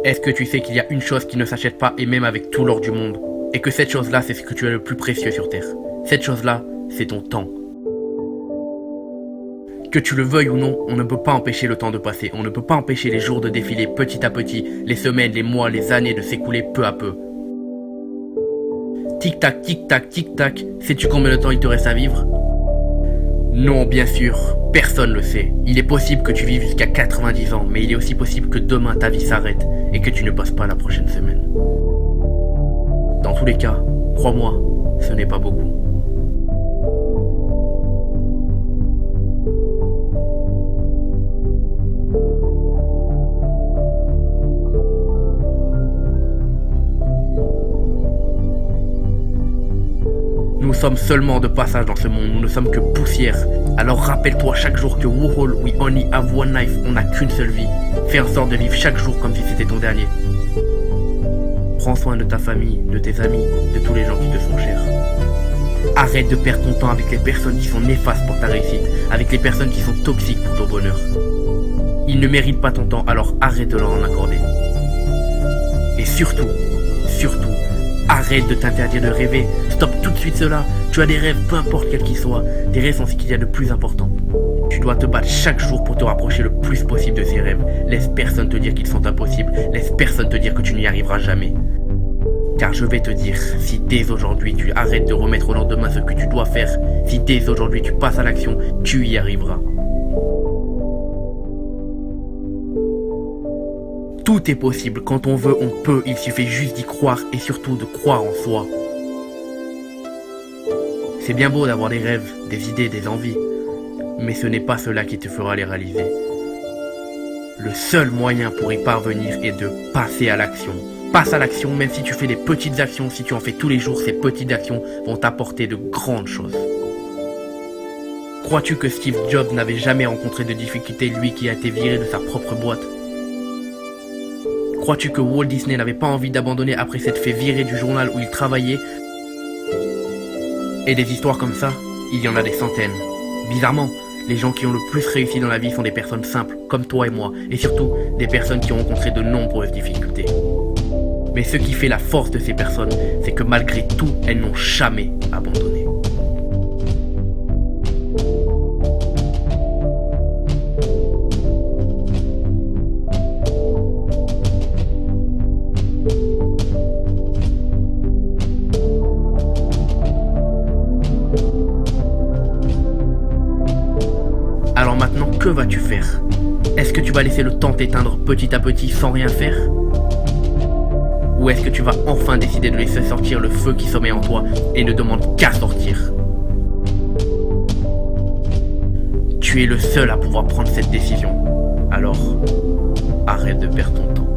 Est-ce que tu sais qu'il y a une chose qui ne s'achète pas et même avec tout l'or du monde? Et que cette chose-là, c'est ce que tu as le plus précieux sur Terre. Cette chose-là, c'est ton temps. Que tu le veuilles ou non, on ne peut pas empêcher le temps de passer. On ne peut pas empêcher les jours de défiler petit à petit, les semaines, les mois, les années de s'écouler peu à peu. Tic-tac, tic-tac, tic-tac, sais-tu combien de temps il te reste à vivre? Non, bien sûr, personne ne le sait. Il est possible que tu vives jusqu'à 90 ans, mais il est aussi possible que demain ta vie s'arrête et que tu ne passes pas la prochaine semaine. Dans tous les cas, crois-moi, ce n'est pas beaucoup. Nous sommes seulement de passage dans ce monde, nous ne sommes que poussière. Alors rappelle-toi chaque jour que Warhol, we only have one life, on n'a qu'une seule vie. Fais en sorte de vivre chaque jour comme si c'était ton dernier. Prends soin de ta famille, de tes amis, de tous les gens qui te sont chers. Arrête de perdre ton temps avec les personnes qui sont néfastes pour ta réussite, avec les personnes qui sont toxiques pour ton bonheur. Ils ne méritent pas ton temps, alors arrête de leur en accorder. Et surtout, arrête de t'interdire de rêver. Stop tout de suite cela. Tu as des rêves, peu importe quels qu'ils soient. Tes rêves sont ce qu'il y a de plus important. Tu dois te battre chaque jour pour te rapprocher le plus possible de ces rêves. Laisse personne te dire qu'ils sont impossibles. Laisse personne te dire que tu n'y arriveras jamais. Car je vais te dire, si dès aujourd'hui tu arrêtes de remettre au lendemain ce que tu dois faire, si dès aujourd'hui tu passes à l'action, tu y arriveras. Tout est possible, quand on veut, on peut, il suffit juste d'y croire et surtout de croire en soi. C'est bien beau d'avoir des rêves, des idées, des envies, mais ce n'est pas cela qui te fera les réaliser. Le seul moyen pour y parvenir est de passer à l'action. Passe à l'action, même si tu fais des petites actions, si tu en fais tous les jours, ces petites actions vont t'apporter de grandes choses. Crois-tu que Steve Jobs n'avait jamais rencontré de difficultés, lui qui a été viré de sa propre boîte? Crois-tu que Walt Disney n'avait pas envie d'abandonner après s'être fait virer du journal où il travaillait? Et des histoires comme ça, il y en a des centaines. Bizarrement, les gens qui ont le plus réussi dans la vie sont des personnes simples, comme toi et moi, et surtout des personnes qui ont rencontré de nombreuses difficultés. Mais ce qui fait la force de ces personnes, c'est que malgré tout, elles n'ont jamais abandonné. Alors maintenant, que vas-tu faire? Est-ce que tu vas laisser le temps t'éteindre petit à petit sans rien faire? Ou est-ce que tu vas enfin décider de laisser sortir le feu qui sommeille en toi et ne demande qu'à sortir? Tu es le seul à pouvoir prendre cette décision. Alors, arrête de perdre ton temps.